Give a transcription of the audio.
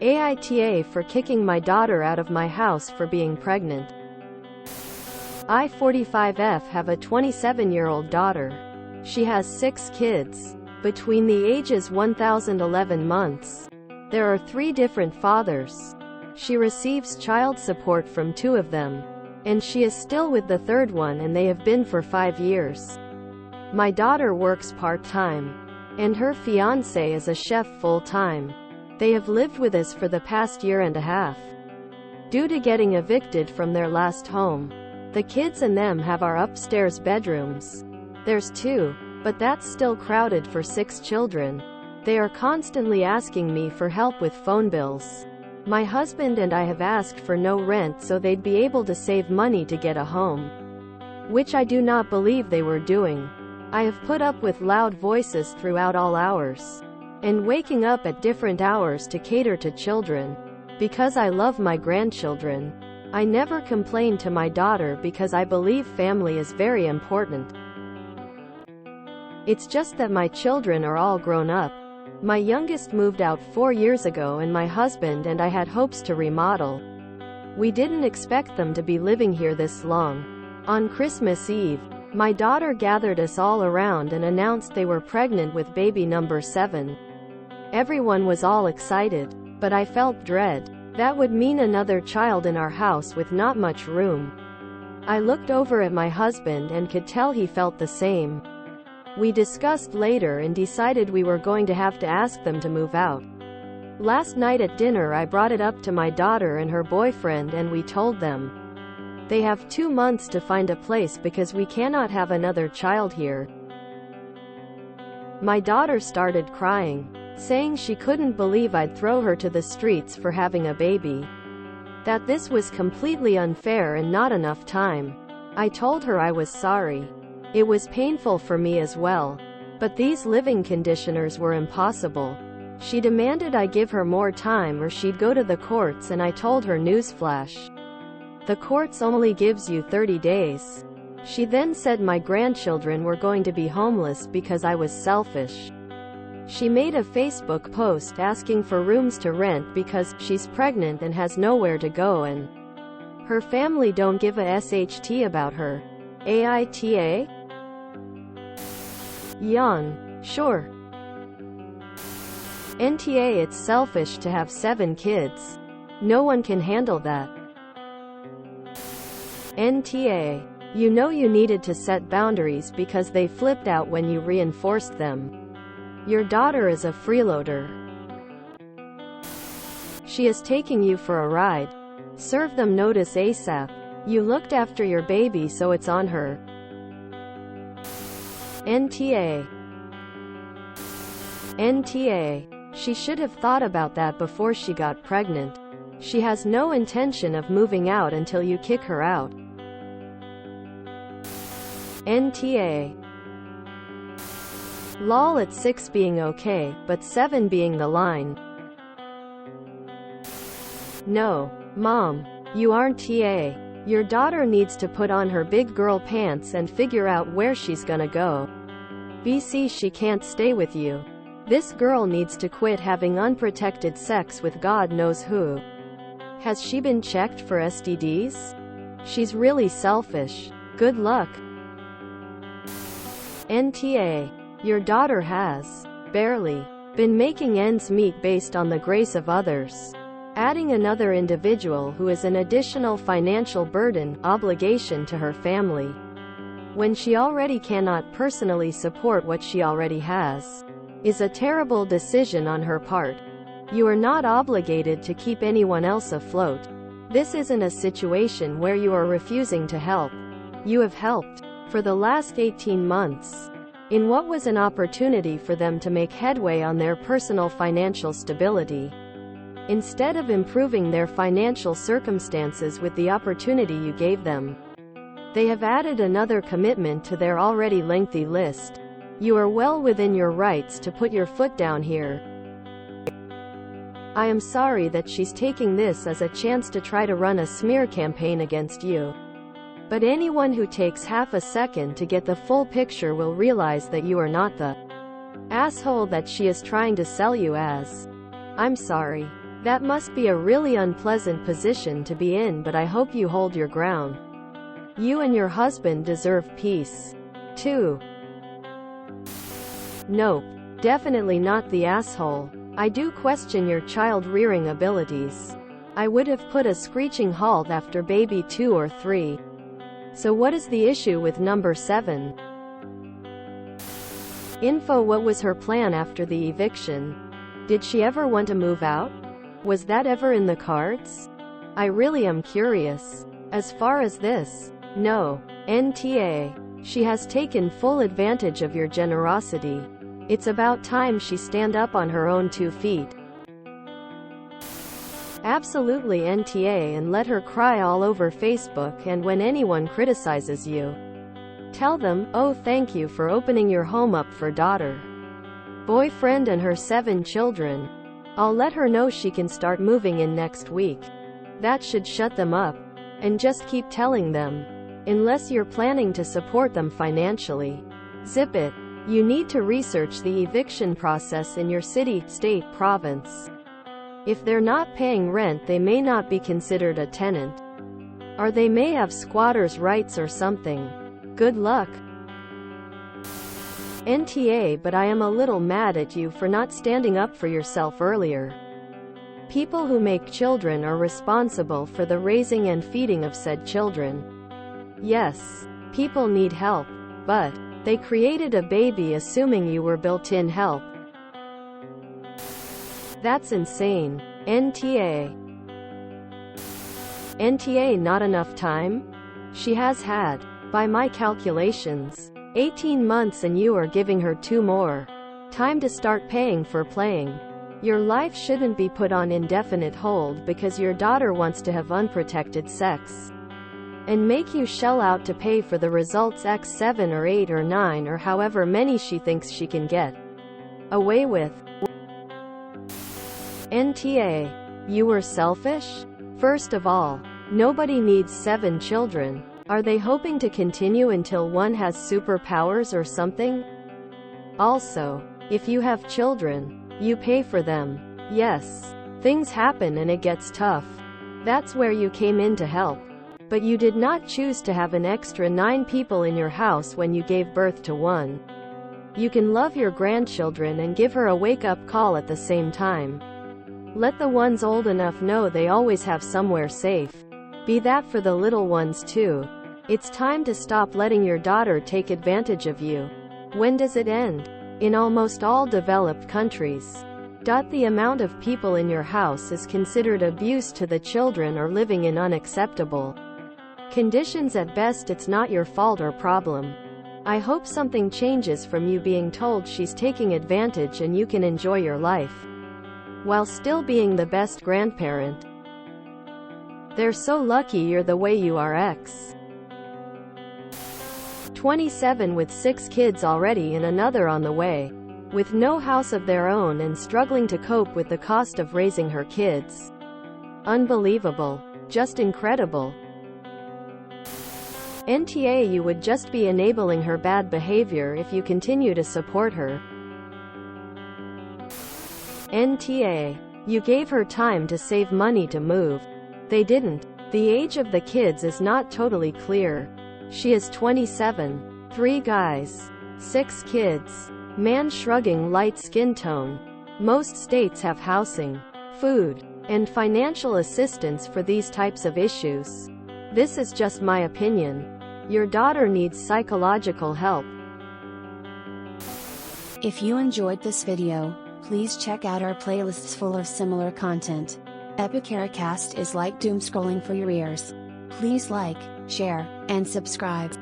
AITA for kicking my daughter out of my house for being pregnant. I 45F have a 27-year-old daughter. She has 6 kids. Between the ages 1011 months. There are 3 different fathers. She receives child support from 2 of them. And she is still with the 3rd one, and they have been for 5 years. My daughter works part-time. And her fiancé is a chef full-time. They have lived with us for the past year and a half. Due to getting evicted from their last home, the kids and them have our upstairs bedrooms. There's 2, but that's still crowded for 6 children. They are constantly asking me for help with phone bills. My husband and I have asked for no rent so they'd be able to save money to get a home, which I do not believe they were doing. I have put up with loud voices throughout all hours, and waking up at different hours to cater to children, because I love my grandchildren. I never complain to my daughter because I believe family is very important. It's just that my children are all grown up. My youngest moved out 4 years ago, and my husband and I had hopes to remodel. We didn't expect them to be living here this long. On Christmas Eve, my daughter gathered us all around and announced they were pregnant with baby number 7. Everyone was all excited, but I felt dread. That would mean another child in our house with not much room. I looked over at my husband and could tell he felt the same. We discussed later and decided we were going to have to ask them to move out. Last night at dinner I brought it up to my daughter and her boyfriend, and we told them they have 2 months to find a place because we cannot have another child here. My daughter started crying, saying she couldn't believe I'd throw her to the streets for having a baby. That this was completely unfair and not enough time. I told her I was sorry. It was painful for me as well. But these living conditioners were impossible. She demanded I give her more time or she'd go to the courts, and I told her, newsflash, the courts only gives you 30 days. She then said my grandchildren were going to be homeless because I was selfish. She made a Facebook post asking for rooms to rent because she's pregnant and has nowhere to go, and her family don't give a SHT about her. AITA? Yawn. Sure. NTA. It's selfish to have 7 kids. No one can handle that. NTA. You know you needed to set boundaries because they flipped out when you reinforced them. Your daughter is a freeloader. She is taking you for a ride. Serve them notice ASAP. You looked after your baby, so it's on her. NTA. NTA. She should have thought about that before she got pregnant. She has no intention of moving out until you kick her out. NTA. Lol, at 6 being okay, but 7 being the line. No. Mom. You aren't TA. Your daughter needs to put on her big girl pants and figure out where she's gonna go. BC, she can't stay with you. This girl needs to quit having unprotected sex with God knows who. Has she been checked for STDs? She's really selfish. Good luck. NTA. Your daughter has barely been making ends meet based on the grace of others. Adding another individual who is an additional financial burden, obligation to her family, when she already cannot personally support what she already has, is a terrible decision on her part. You are not obligated to keep anyone else afloat. This isn't a situation where you are refusing to help. You have helped for the last 18 months. In what was an opportunity for them to make headway on their personal financial stability. Instead of improving their financial circumstances with the opportunity you gave them, they have added another commitment to their already lengthy list. You are well within your rights to put your foot down here. I am sorry that she's taking this as a chance to try to run a smear campaign against you. But anyone who takes half a second to get the full picture will realize that you are not the asshole that she is trying to sell you as. I'm sorry. That must be a really unpleasant position to be in, but I hope you hold your ground. You and your husband deserve peace. 2. Nope. Definitely not the asshole. I do question your child-rearing abilities. I would have put a screeching halt after baby 2 or 3. So what is the issue with number 7? Info. What was her plan after the eviction? Did she ever want to move out? Was that ever in the cards? I really am curious. As far as this, no. NTA. She has taken full advantage of your generosity. It's about time she stand up on her own 2 feet. Absolutely NTA, and let her cry all over Facebook, and when anyone criticizes you, tell them, oh, thank you for opening your home up for daughter, boyfriend and her 7 children. I'll let her know she can start moving in next week. That should shut them up. And just keep telling them. Unless you're planning to support them financially. Zip it. You need to research the eviction process in your city, state, province. If they're not paying rent, they may not be considered a tenant. Or they may have squatters' rights or something. Good luck. NTA, but I am a little mad at you for not standing up for yourself earlier. People who make children are responsible for the raising and feeding of said children. Yes, people need help, but they created a baby assuming you were built-in help. That's insane. NTA. NTA, not enough time? She has had, by my calculations, 18 months, and you are giving her 2 more. Time to start paying for playing. Your life shouldn't be put on indefinite hold because your daughter wants to have unprotected sex. And make you shell out to pay for the results x7 or 8 or 9 or however many she thinks she can get away with. NTA. You were selfish? First of all, nobody needs 7 children. Are they hoping to continue until one has superpowers or something? Also, if you have children, you pay for them. Yes, things happen and it gets tough. That's where you came in to help. But you did not choose to have an extra 9 people in your house when you gave birth to 1. You can love your grandchildren and give her a wake-up call at the same time. Let the ones old enough know they always have somewhere safe. Be that for the little ones too. It's time to stop letting your daughter take advantage of you. When does it end? In almost all developed countries. The amount of people in your house is considered abuse to the children or living in unacceptable conditions at best. It's not your fault or problem. I hope something changes from you being told she's taking advantage and you can enjoy your life while still being the best grandparent. They're so lucky you're the way you are. 27 with 6 kids already and another on the way, with no house of their own and struggling to cope with the cost of raising her kids. Unbelievable. Just incredible. NTA, you would just be enabling her bad behavior if you continue to support her. NTA. You gave her time to save money to move. They didn't. The age of the kids is not totally clear. She is 27. 3 guys. 6 kids. Man shrugging, light skin tone. Most states have housing, food, and financial assistance for these types of issues. This is just my opinion. Your daughter needs psychological help. If you enjoyed this video, please check out our playlists full of similar content. AmITheAsshole is like doom scrolling for your ears. Please like, share, and subscribe.